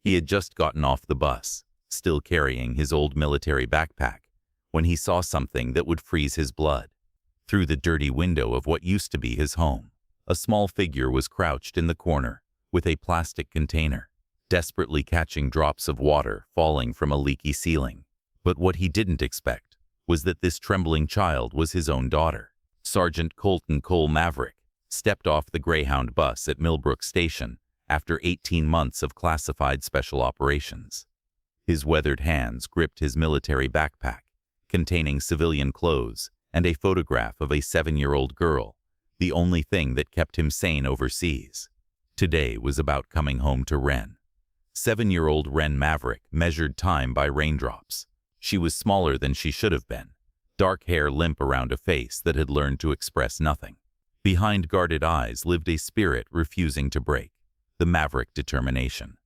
He had just gotten off the bus, still carrying his old military backpack, when he saw something that would freeze his blood. Through the dirty window of what used to be his home, a small figure was crouched in the corner with a plastic container, desperately catching drops of water falling from a leaky ceiling. But what he didn't expect was that this trembling child was his own daughter. Sergeant Colton Cole Maverick stepped off the Greyhound bus at Millbrook Station after 18 months of classified special operations. His weathered hands gripped his military backpack, containing civilian clothes and a photograph of a 7-year-old girl, the only thing that kept him sane overseas. Today was about coming home to Wren. 7-year-old Wren Maverick measured time by raindrops. She was smaller than she should have been, dark hair limp around a face that had learned to express nothing. Behind guarded eyes lived a spirit refusing to break, the Maverick determination.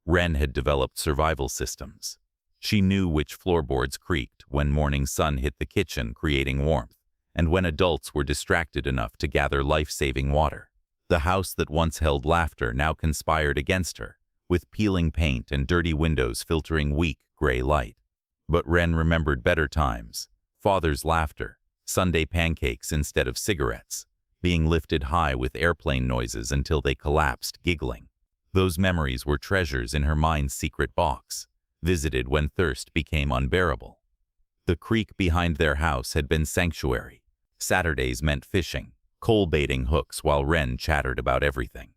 Wren had developed survival systems. She knew which floorboards creaked when morning sun hit the kitchen, creating warmth, and when adults were distracted enough to gather life-saving water. The house that once held laughter now conspired against her, with peeling paint and dirty windows filtering weak, gray light. But Wren remembered better times: father's laughter, Sunday pancakes instead of cigarettes, being lifted high with airplane noises until they collapsed, giggling. Those memories were treasures in her mind's secret box, visited when thirst became unbearable. The creek behind their house had been sanctuary. Saturdays meant fishing, coal-baiting hooks while Wren chattered about everything.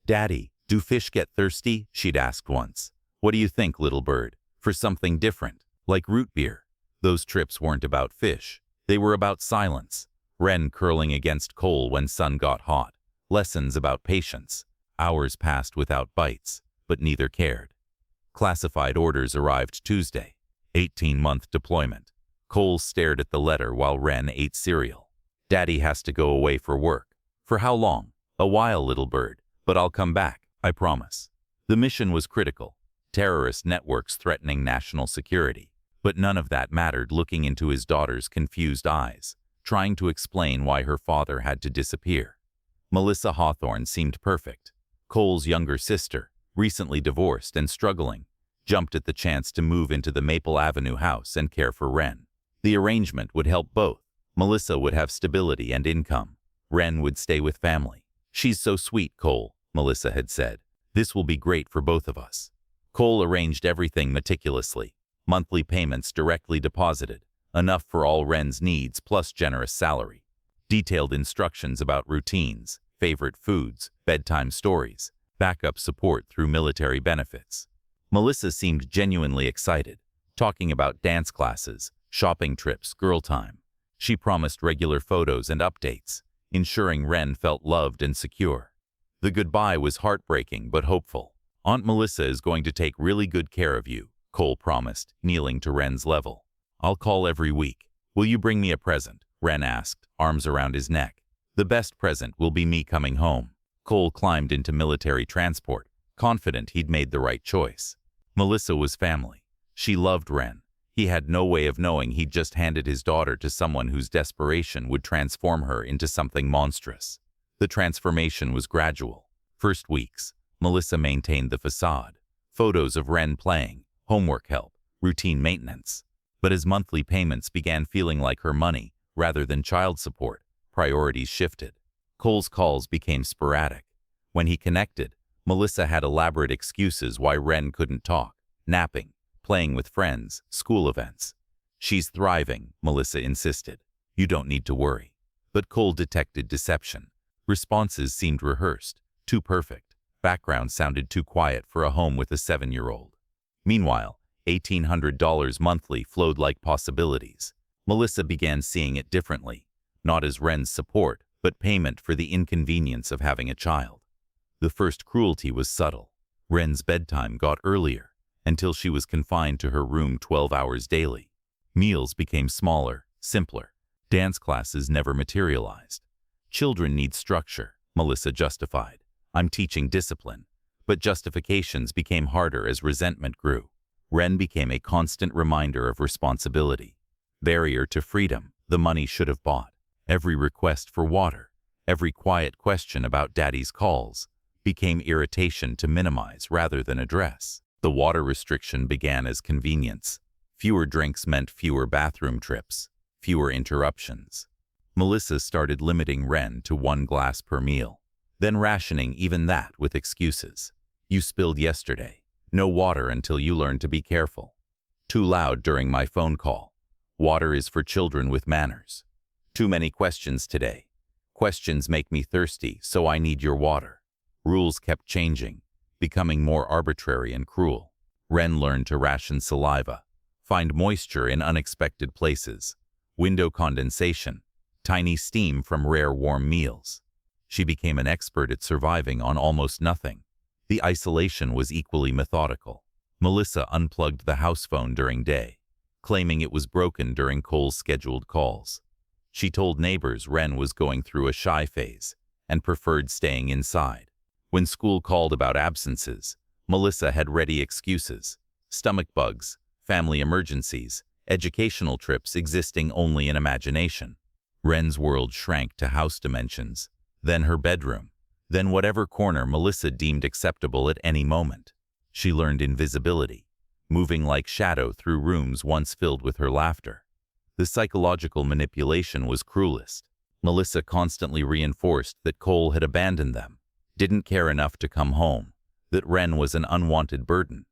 "Daddy, do fish get thirsty?" she'd asked once. "What do you think, little bird? For something different, like root beer." Those trips weren't about fish. They were about silence. Wren curling against coal when sun got hot. Lessons about patience. Hours passed without bites, but neither cared. Classified orders arrived Tuesday. 18-month deployment. Cole stared at the letter while Wren ate cereal. "Daddy has to go away for work." "For how long?" "A while, little bird, but I'll come back, I promise." The mission was critical. Terrorist networks threatening national security. But none of that mattered looking into his daughter's confused eyes, trying to explain why her father had to disappear. Melissa Hawthorne seemed perfect. Cole's younger sister, recently divorced and struggling, jumped at the chance to move into the Maple Avenue house and care for Wren. The arrangement would help both. Melissa would have stability and income. Wren would stay with family. "She's so sweet, Cole," Melissa had said. "This will be great for both of us." Cole arranged everything meticulously. Monthly payments directly deposited, enough for all Wren's needs plus generous salary. Detailed instructions about routines, favorite foods, bedtime stories, backup support through military benefits. Melissa seemed genuinely excited, talking about dance classes, shopping trips, girl time. She promised regular photos and updates, ensuring Wren felt loved and secure. The goodbye was heartbreaking but hopeful. "Aunt Melissa is going to take really good care of you," Cole promised, kneeling to Wren's level. "I'll call every week." "Will you bring me a present?" Wren asked, arms around his neck. "The best present will be me coming home." Cole climbed into military transport, confident he'd made the right choice. Melissa was family. She loved Wren. He had no way of knowing he'd just handed his daughter to someone whose desperation would transform her into something monstrous. The transformation was gradual. First weeks, Melissa maintained the facade. Photos of Wren playing, homework help, routine maintenance. But as monthly payments began feeling like her money, rather than child support, priorities shifted. Cole's calls became sporadic. When he connected, Melissa had elaborate excuses why Wren couldn't talk: napping, playing with friends, school events. "She's thriving," Melissa insisted. "You don't need to worry." But Cole detected deception. Responses seemed rehearsed, too perfect. Background sounded too quiet for a home with a 7-year-old. Meanwhile, $1,800 monthly flowed like possibilities. Melissa began seeing it differently, not as Wren's support, but payment for the inconvenience of having a child. The first cruelty was subtle. Wren's bedtime got earlier, until she was confined to her room 12 hours daily. Meals became smaller, simpler. Dance classes never materialized. "Children need structure," Melissa justified. "I'm teaching discipline." But justifications became harder as resentment grew. Wren became a constant reminder of responsibility. Barrier to freedom, the money should have bought. Every request for water, every quiet question about Daddy's calls, became irritation to minimize rather than address. The water restriction began as convenience. Fewer drinks meant fewer bathroom trips, fewer interruptions. Melissa started limiting Wren to 1 glass per meal, then rationing even that with excuses. You spilled yesterday. No water until you learn to be careful. Too loud during my phone call. Water is for children with manners. Too many questions today. Questions make me thirsty, so I need your water. Rules kept changing, becoming more arbitrary and cruel. Wren learned to ration saliva, find moisture in unexpected places, window condensation, tiny steam from rare warm meals. She became an expert at surviving on almost nothing. The isolation was equally methodical. Melissa unplugged the house phone during day, claiming it was broken during Cole's scheduled calls. She told neighbors Wren was going through a shy phase and preferred staying inside. When school called about absences, Melissa had ready excuses: stomach bugs, family emergencies, educational trips existing only in imagination. Wren's world shrank to house dimensions, then her bedroom, then whatever corner Melissa deemed acceptable at any moment. She learned invisibility, moving like shadow through rooms once filled with her laughter. The psychological manipulation was cruelest. Melissa constantly reinforced that Cole had abandoned them, didn't care enough to come home, that Wren was an unwanted burden.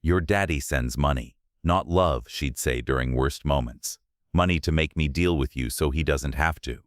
Your daddy sends money, not love, she'd say during worst moments. Money to make me deal with you so he doesn't have to.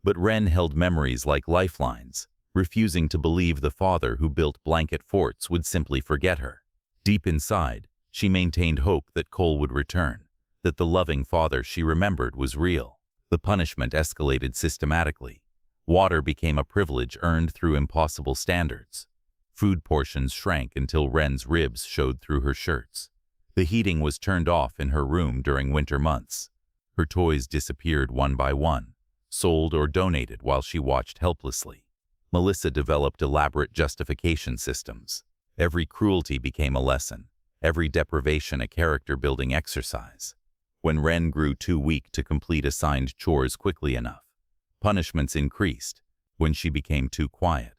But Wren held memories like lifelines, refusing to believe the father who built blanket forts would simply forget her. Deep inside, she maintained hope that Cole would return, that the loving father she remembered was real. The punishment escalated systematically. Water became a privilege earned through impossible standards. Food portions shrank until Wren's ribs showed through her shirts. The heating was turned off in her room during winter months. Her toys disappeared one by one, sold or donated while she watched helplessly. Melissa developed elaborate justification systems. Every cruelty became a lesson, every deprivation a character-building exercise. When Wren grew too weak to complete assigned chores quickly enough, punishments increased. When she became too quiet,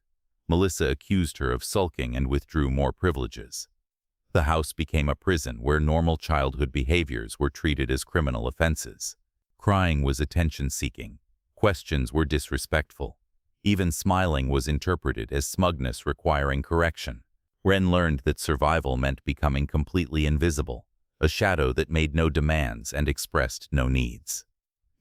Melissa accused her of sulking and withdrew more privileges. The house became a prison where normal childhood behaviors were treated as criminal offenses. Crying was attention-seeking. Questions were disrespectful. Even smiling was interpreted as smugness requiring correction. Wren learned that survival meant becoming completely invisible, a shadow that made no demands and expressed no needs.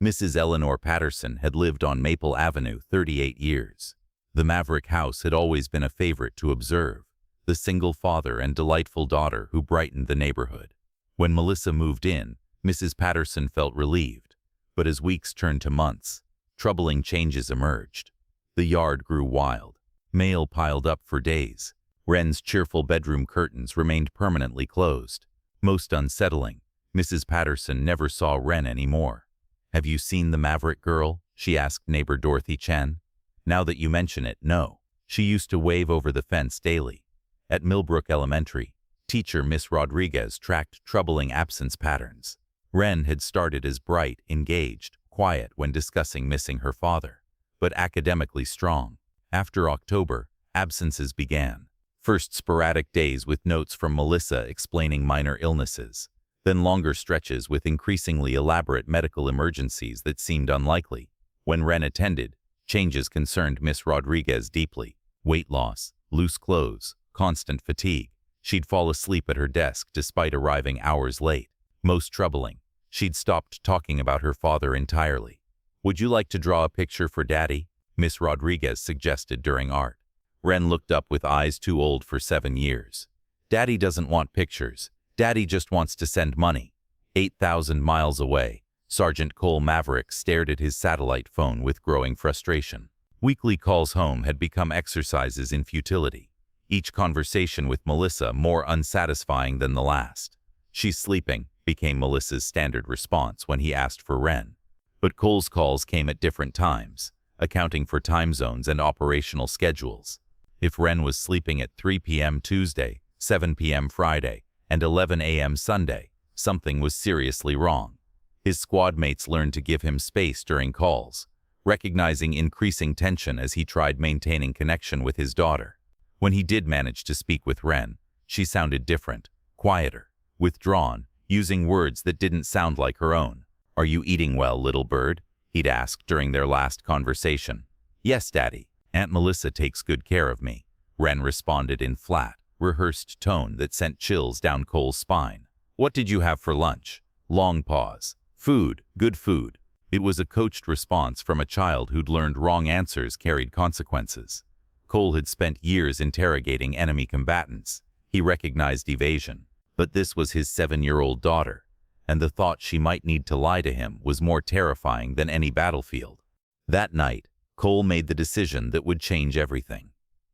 Mrs. Eleanor Patterson had lived on Maple Avenue 38 years. The Maverick house had always been a favorite to observe, the single father and delightful daughter who brightened the neighborhood. When Melissa moved in, Mrs. Patterson felt relieved, but as weeks turned to months, troubling changes emerged. The yard grew wild. Mail piled up for days. Wren's cheerful bedroom curtains remained permanently closed. Most unsettling, Mrs. Patterson never saw Wren anymore. "Have you seen the Maverick girl?" she asked neighbor Dorothy Chen. "Now that you mention it, no. She used to wave over the fence daily." At Millbrook Elementary, teacher Miss Rodriguez tracked troubling absence patterns. Wren had started as bright, engaged, quiet when discussing missing her father, but academically strong. After October, absences began. First sporadic days with notes from Melissa explaining minor illnesses, then longer stretches with increasingly elaborate medical emergencies that seemed unlikely. When Wren attended, changes concerned Miss Rodriguez deeply. Weight loss, loose clothes, constant fatigue. She'd fall asleep at her desk despite arriving hours late. Most troubling, she'd stopped talking about her father entirely. "Would you like to draw a picture for Daddy?" Miss Rodriguez suggested during art. Wren looked up with eyes too old for 7 years. "Daddy doesn't want pictures. Daddy just wants to send money." 8,000 miles away, Sergeant Cole Maverick stared at his satellite phone with growing frustration. Weekly calls home had become exercises in futility, each conversation with Melissa more unsatisfying than the last. "She's sleeping," became Melissa's standard response when he asked for Wren. But Cole's calls came at different times, accounting for time zones and operational schedules. If Wren was sleeping at 3 p.m. Tuesday, 7 p.m. Friday, and 11 a.m. Sunday, something was seriously wrong. His squad mates learned to give him space during calls, recognizing increasing tension as he tried maintaining connection with his daughter. When he did manage to speak with Wren, she sounded different, quieter, withdrawn, using words that didn't sound like her own. "Are you eating well, little bird?" he'd asked during their last conversation. "Yes, Daddy. Aunt Melissa takes good care of me," Wren responded in flat, rehearsed tone that sent chills down Cole's spine. "What did you have for lunch?" Long pause. "Food, good food." It was a coached response from a child who'd learned wrong answers carried consequences. Cole had spent years interrogating enemy combatants. He recognized evasion, but this was his 7-year-old daughter, and the thought she might need to lie to him was more terrifying than any battlefield. That night, Cole made the decision that would change everything.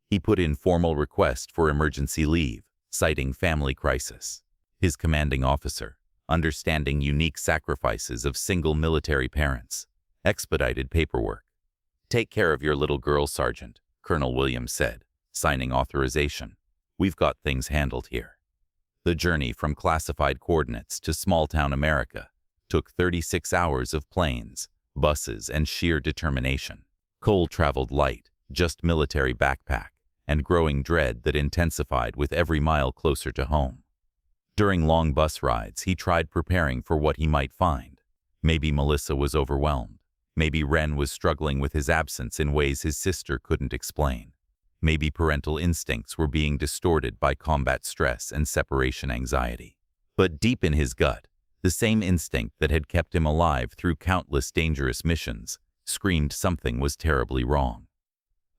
He put in formal request for emergency leave, citing family crisis. His commanding officer, understanding unique sacrifices of single military parents, expedited paperwork. "Take care of your little girl, Sergeant," Colonel Williams said, signing authorization. "We've got things handled here." The journey from classified coordinates to small-town America took 36 hours of planes, buses, and sheer determination. Cole traveled light, just military backpack, and growing dread that intensified with every mile closer to home. During long bus rides, he tried preparing for what he might find. Maybe Melissa was overwhelmed. Maybe Wren was struggling with his absence in ways his sister couldn't explain. Maybe parental instincts were being distorted by combat stress and separation anxiety. But deep in his gut, the same instinct that had kept him alive through countless dangerous missions screamed something was terribly wrong.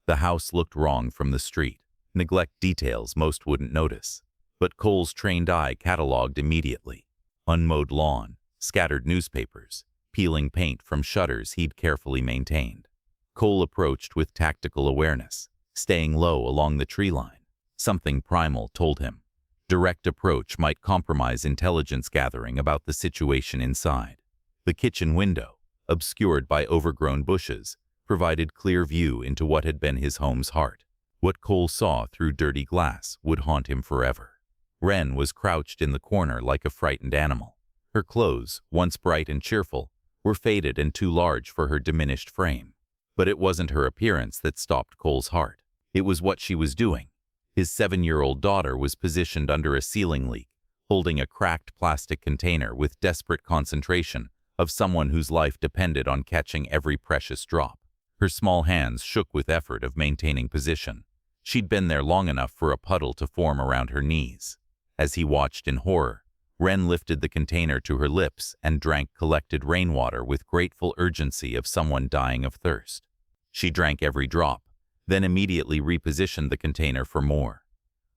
The house looked wrong from the street, neglect details most wouldn't notice. But Cole's trained eye cataloged immediately. Unmowed lawn, scattered newspapers, peeling paint from shutters he'd carefully maintained. Cole approached with tactical awareness, staying low along the tree line. Something primal told him. Direct approach might compromise intelligence gathering about the situation inside. The kitchen window, obscured by overgrown bushes, provided clear view into what had been his home's heart. What Cole saw through dirty glass would haunt him forever. Wren was crouched in the corner like a frightened animal. Her clothes, once bright and cheerful, were faded and too large for her diminished frame. But it wasn't her appearance that stopped Cole's heart. It was what she was doing. His 7-year-old daughter was positioned under a ceiling leak, holding a cracked plastic container with desperate concentration of someone whose life depended on catching every precious drop. Her small hands shook with effort of maintaining position. She'd been there long enough for a puddle to form around her knees. As he watched in horror, Wren lifted the container to her lips and drank collected rainwater with grateful urgency of someone dying of thirst. She drank every drop, then immediately repositioned the container for more.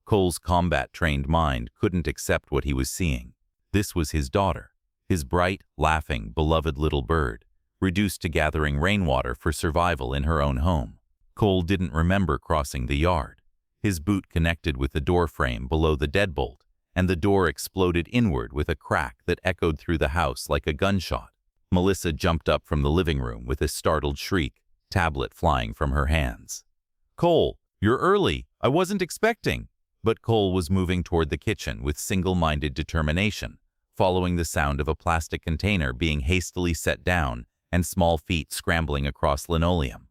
Cole's combat-trained mind couldn't accept what he was seeing. This was his daughter, his bright, laughing, beloved little bird, reduced to gathering rainwater for survival in her own home. Cole didn't remember crossing the yard. His boot connected with the door frame below the deadbolt, and the door exploded inward with a crack that echoed through the house like a gunshot. Melissa jumped up from the living room with a startled shriek, tablet flying from her hands. "Cole, you're early. I wasn't expecting." But Cole was moving toward the kitchen with single-minded determination, following the sound of a plastic container being hastily set down and small feet scrambling across linoleum.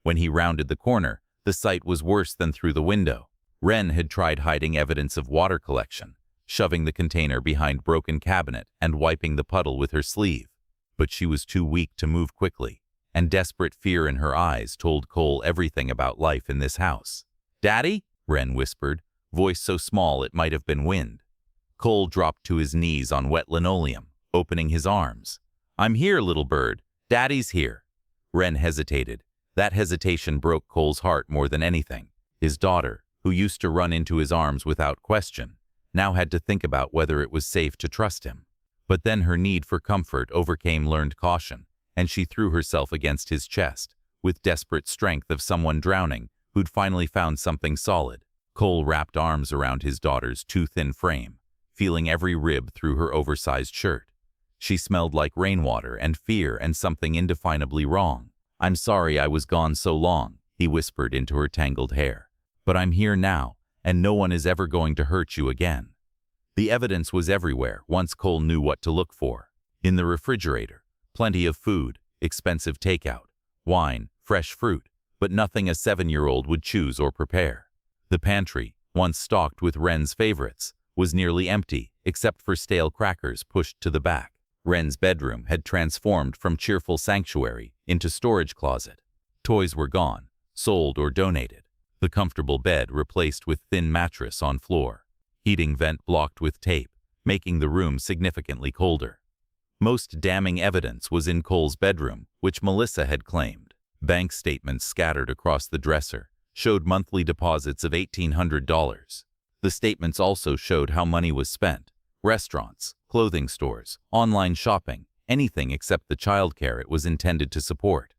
When he rounded the corner, the sight was worse than through the window. Wren had tried hiding evidence of water collection, shoving the container behind broken cabinet and wiping the puddle with her sleeve. But she was too weak to move quickly, and desperate fear in her eyes told Cole everything about life in this house. "Daddy?" Wren whispered, voice so small it might have been wind. Cole dropped to his knees on wet linoleum, opening his arms. "I'm here, little bird. Daddy's here." Wren hesitated. That hesitation broke Cole's heart more than anything. His daughter, who used to run into his arms without question, now had to think about whether it was safe to trust him. But then her need for comfort overcame learned caution, and she threw herself against his chest, with desperate strength of someone drowning who'd finally found something solid. Cole wrapped arms around his daughter's too thin frame, feeling every rib through her oversized shirt. She smelled like rainwater and fear and something indefinably wrong. "I'm sorry I was gone so long," he whispered into her tangled hair. "But I'm here now, and no one is ever going to hurt you again." The evidence was everywhere once Cole knew what to look for. In the refrigerator, plenty of food, expensive takeout, wine, fresh fruit, but nothing a 7-year-old would choose or prepare. The pantry, once stocked with Wren's favorites, was nearly empty except for stale crackers pushed to the back. Wren's bedroom had transformed from cheerful sanctuary into storage closet. Toys were gone, sold or donated. The comfortable bed replaced with thin mattress on floor. Heating vent blocked with tape, making the room significantly colder. Most damning evidence was in Cole's bedroom, which Melissa had claimed. Bank statements scattered across the dresser showed monthly deposits of $1,800. The statements also showed how money was spent: restaurants, clothing stores, online shopping, anything except the childcare it was intended to support.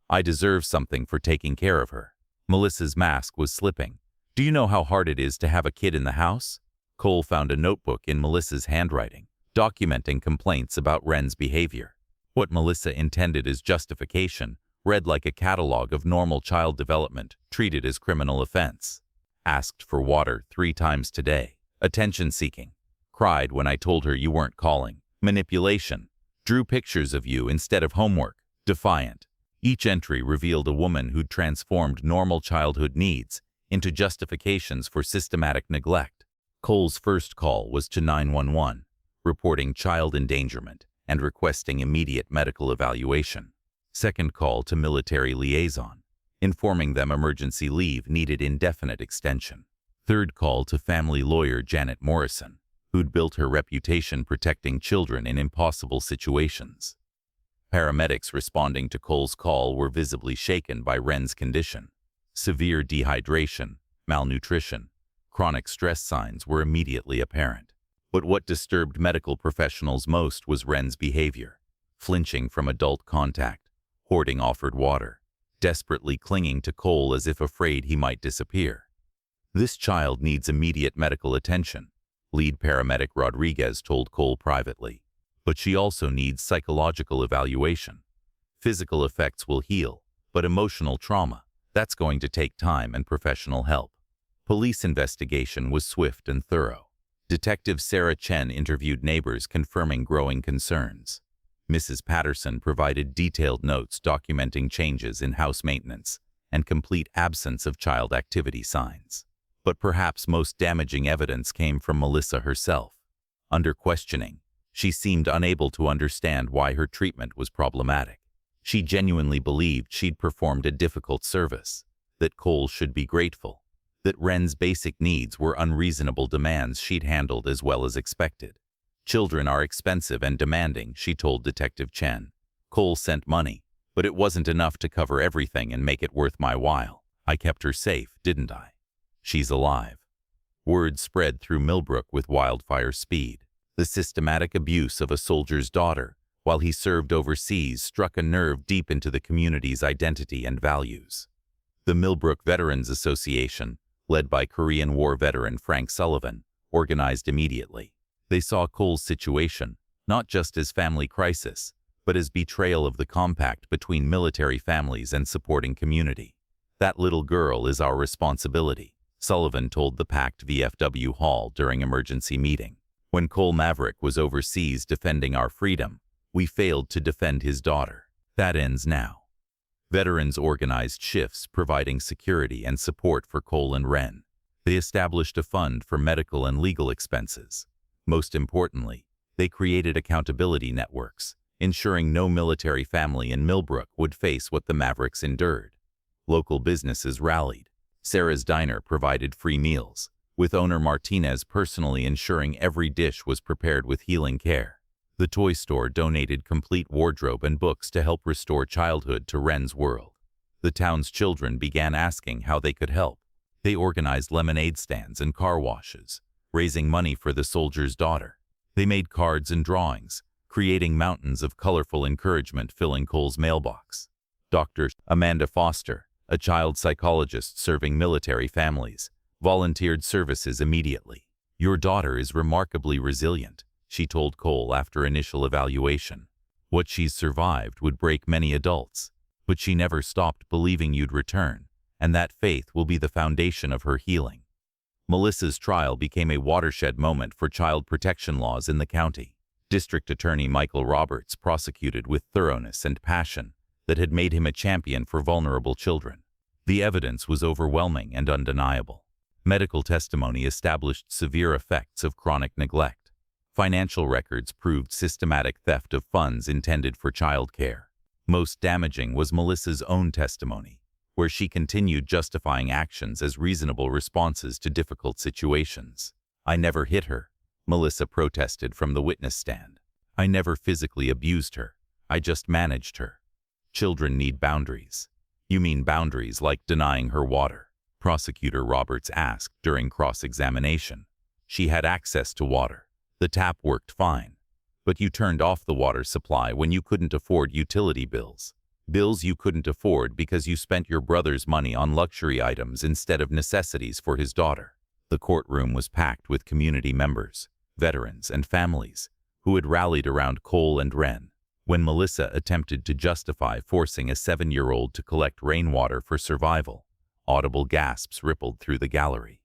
I deserve something for taking care of her. Melissa's mask was slipping. Do you know how hard it is to have a kid in the house? Cole found a notebook in Melissa's handwriting, documenting complaints about Wren's behavior. What Melissa intended as justification read like a catalog of normal child development treated as criminal offense. Asked for water 3 times today. Attention-seeking. Cried when I told her you weren't calling. Manipulation. Drew pictures of you instead of homework. Defiant. Each entry revealed a woman who'd transformed normal childhood needs into justifications for systematic neglect. Cole's first call was to 911, reporting child endangerment and requesting immediate medical evaluation. Second call to military liaison, informing them emergency leave needed indefinite extension. Third call to family lawyer Janet Morrison, who'd built her reputation protecting children in impossible situations. Paramedics responding to Cole's call were visibly shaken by Wren's condition. Severe dehydration, malnutrition, chronic stress signs were immediately apparent. But what disturbed medical professionals most was Wren's behavior: flinching from adult contact, hoarding offered water, desperately clinging to Cole as if afraid he might disappear. This child needs immediate medical attention, lead paramedic Rodriguez told Cole privately. But she also needs psychological evaluation. Physical effects will heal, but emotional trauma, that's going to take time and professional help. Police investigation was swift and thorough. Detective Sarah Chen interviewed neighbors confirming growing concerns. Mrs. Patterson provided detailed notes documenting changes in house maintenance and complete absence of child activity signs. But perhaps most damaging evidence came from Melissa herself. Under questioning, she seemed unable to understand why her treatment was problematic. She genuinely believed she'd performed a difficult service, that Cole should be grateful, that Wren's basic needs were unreasonable demands she'd handled as well as expected. Children are expensive and demanding, she told Detective Chen. Cole sent money, but it wasn't enough to cover everything and make it worth my while. I kept her safe, didn't I? She's alive. Word spread through Millbrook with wildfire speed. The systematic abuse of a soldier's daughter while he served overseas struck a nerve deep into the community's identity and values. The Millbrook Veterans Association, led by Korean War veteran Frank Sullivan, organized immediately. They saw Cole's situation not just as family crisis, but as betrayal of the compact between military families and supporting community. That little girl is our responsibility, Sullivan told the packed VFW hall during emergency meeting. When Cole Maverick was overseas defending our freedom, we failed to defend his daughter. That ends now. Veterans organized shifts providing security and support for Cole and Wren. They established a fund for medical and legal expenses. Most importantly, they created accountability networks, ensuring no military family in Millbrook would face what the Mavericks endured. Local businesses rallied. Sarah's Diner provided free meals, with owner Martinez personally ensuring every dish was prepared with healing care. The toy store donated complete wardrobe and books to help restore childhood to Wren's world. The town's children began asking how they could help. They organized lemonade stands and car washes, raising money for the soldier's daughter. They made cards and drawings, creating mountains of colorful encouragement filling Cole's mailbox. Dr. Amanda Foster, a child psychologist serving military families, volunteered services immediately. Your daughter is remarkably resilient, she told Cole after initial evaluation. What she's survived would break many adults, but she never stopped believing you'd return, and that faith will be the foundation of her healing. Melissa's trial became a watershed moment for child protection laws in the county. District Attorney Michael Roberts prosecuted with thoroughness and passion that had made him a champion for vulnerable children. The evidence was overwhelming and undeniable. Medical testimony established severe effects of chronic neglect. Financial records proved systematic theft of funds intended for childcare. Most damaging was Melissa's own testimony, where she continued justifying actions as reasonable responses to difficult situations. "I never hit her," Melissa protested from the witness stand. "I never physically abused her. I just managed her." Children need boundaries. "You mean boundaries like denying her water?" Prosecutor Roberts asked during cross-examination. "She had access to water. The tap worked fine. But you turned off the water supply when you couldn't afford utility bills. Bills you couldn't afford because you spent your brother's money on luxury items instead of necessities for his daughter." The courtroom was packed with community members, veterans, and families who had rallied around Cole and Wren. When Melissa attempted to justify forcing a 7-year-old to collect rainwater for survival, audible gasps rippled through the gallery.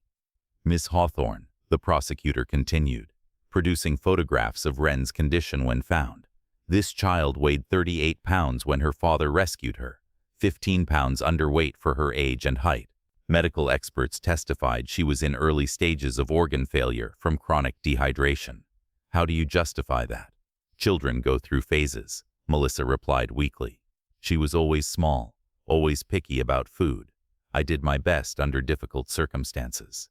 "Miss Hawthorne," the prosecutor continued, producing photographs of Wren's condition when found. "This child weighed 38 pounds when her father rescued her, 15 pounds underweight for her age and height. Medical experts testified she was in early stages of organ failure from chronic dehydration. How do you justify that?" "Children go through phases," Melissa replied weakly. "She was always small, always picky about food. I did my best under difficult circumstances."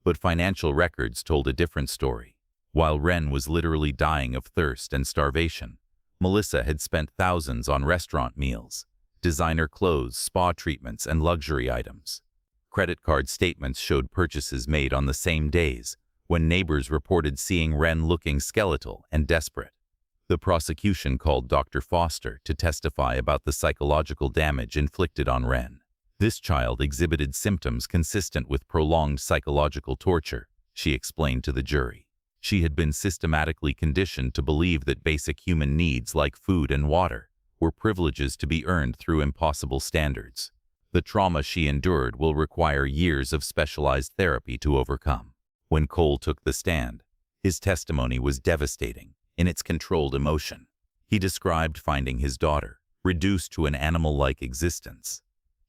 But financial records told a different story. While Wren was literally dying of thirst and starvation, Melissa had spent thousands on restaurant meals, designer clothes, spa treatments, and luxury items. Credit card statements showed purchases made on the same days, when neighbors reported seeing Wren looking skeletal and desperate. The prosecution called Dr. Foster to testify about the psychological damage inflicted on Wren. "This child exhibited symptoms consistent with prolonged psychological torture," she explained to the jury. "She had been systematically conditioned to believe that basic human needs like food and water were privileges to be earned through impossible standards. The trauma she endured will require years of specialized therapy to overcome." When Cole took the stand, his testimony was devastating in its controlled emotion. He described finding his daughter reduced to an animal-like existence,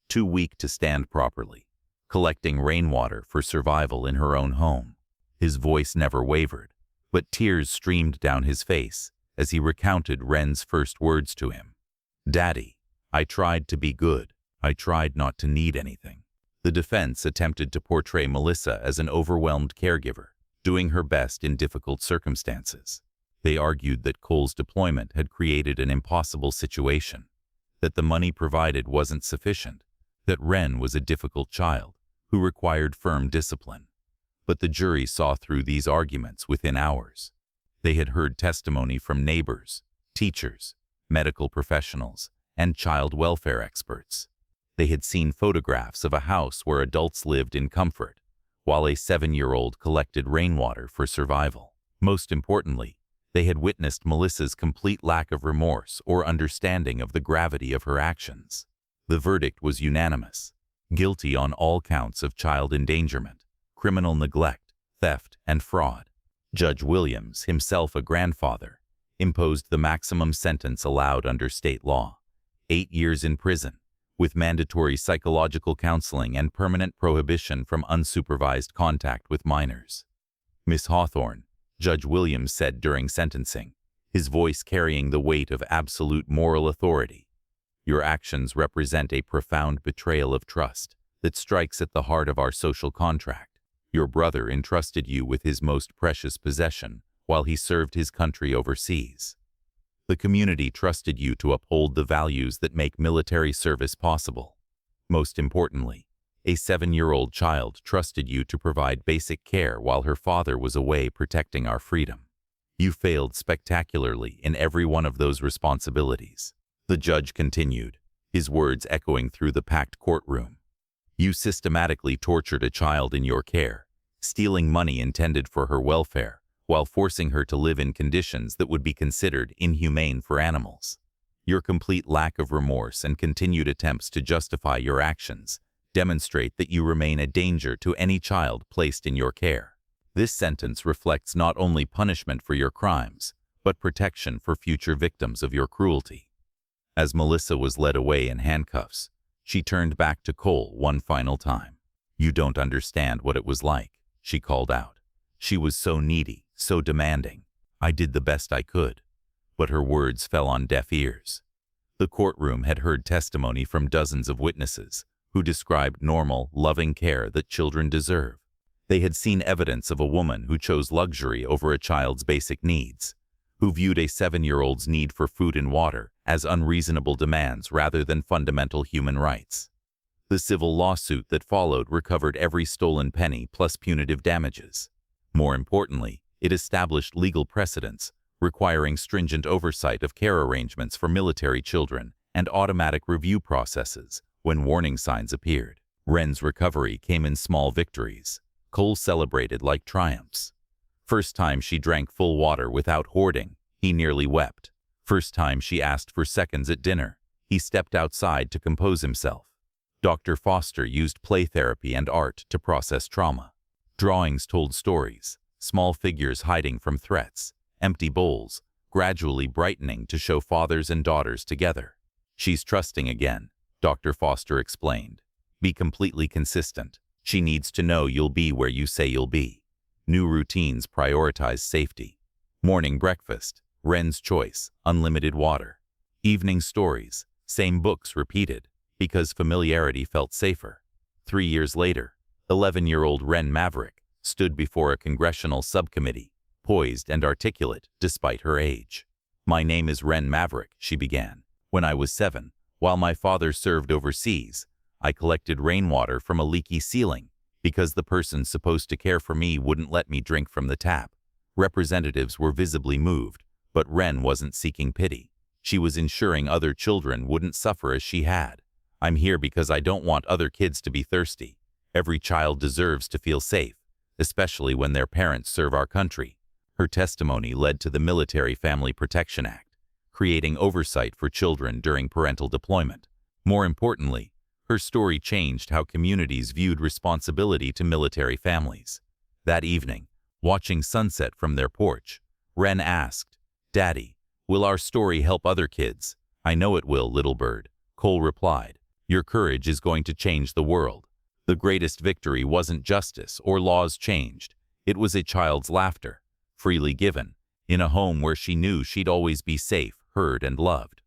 too weak to stand properly, collecting rainwater for survival in her own home. His voice never wavered, but tears streamed down his face as he recounted Wren's first words to him. "Daddy, I tried to be good. I tried not to need anything." The defense attempted to portray Melissa as an overwhelmed caregiver, doing her best in difficult circumstances. They argued that Cole's deployment had created an impossible situation, that the money provided wasn't sufficient, that Wren was a difficult child who required firm discipline. But the jury saw through these arguments within hours. They had heard testimony from neighbors, teachers, medical professionals, and child welfare experts. They had seen photographs of a house where adults lived in comfort, while a 7-year-old collected rainwater for survival. Most importantly, they had witnessed Melissa's complete lack of remorse or understanding of the gravity of her actions. The verdict was unanimous: guilty on all counts of child endangerment, criminal neglect, theft, and fraud. Judge Williams, himself a grandfather, imposed the maximum sentence allowed under state law: 8 years in prison, with mandatory psychological counseling and permanent prohibition from unsupervised contact with minors. "Miss Hawthorne," Judge Williams said during sentencing, his voice carrying the weight of absolute moral authority, "your actions represent a profound betrayal of trust that strikes at the heart of our social contract. Your brother entrusted you with his most precious possession while he served his country overseas. The community trusted you to uphold the values that make military service possible. Most importantly, a 7-year-old child trusted you to provide basic care while her father was away protecting our freedom. You failed spectacularly in every one of those responsibilities." The judge continued, his words echoing through the packed courtroom. "You systematically tortured a child in your care, stealing money intended for her welfare, while forcing her to live in conditions that would be considered inhumane for animals. Your complete lack of remorse and continued attempts to justify your actions demonstrate that you remain a danger to any child placed in your care. This sentence reflects not only punishment for your crimes, but protection for future victims of your cruelty." As Melissa was led away in handcuffs, she turned back to Cole one final time. "You don't understand what it was like," she called out. "She was so needy, so demanding. I did the best I could." But her words fell on deaf ears. The courtroom had heard testimony from dozens of witnesses who described normal, loving care that children deserve. They had seen evidence of a woman who chose luxury over a child's basic needs, who viewed a 7-year-old's need for food and water as unreasonable demands rather than fundamental human rights. The civil lawsuit that followed recovered every stolen penny plus punitive damages. More importantly, it established legal precedents requiring stringent oversight of care arrangements for military children and automatic review processes when warning signs appeared. Wren's recovery came in small victories. Cole celebrated like triumphs. First time she drank full water without hoarding, he nearly wept. First time she asked for seconds at dinner, he stepped outside to compose himself. Dr. Foster used play therapy and art to process trauma. Drawings told stories, small figures hiding from threats, empty bowls, gradually brightening to show fathers and daughters together. "She's trusting again," Dr. Foster explained. "Be completely consistent. She needs to know you'll be where you say you'll be." New routines prioritize safety. Morning breakfast, Wren's choice, unlimited water. Evening stories, same books repeated, because familiarity felt safer. 3 years later, 11-year-old Wren Maverick stood before a congressional subcommittee, poised and articulate despite her age. "My name is Wren Maverick," she began. "When I was 7, while my father served overseas, I collected rainwater from a leaky ceiling because the person supposed to care for me wouldn't let me drink from the tap." Representatives were visibly moved, but Wren wasn't seeking pity. She was ensuring other children wouldn't suffer as she had. "I'm here because I don't want other kids to be thirsty. Every child deserves to feel safe, especially when their parents serve our country." Her testimony led to the Military Family Protection Act, creating oversight for children during parental deployment. More importantly, her story changed how communities viewed responsibility to military families. That evening, watching sunset from their porch, Wren asked, "Daddy, will our story help other kids?" "I know it will, little bird," Cole replied. "Your courage is going to change the world." The greatest victory wasn't justice or laws changed. It was a child's laughter, freely given, in a home where she knew she'd always be safe, heard, and loved.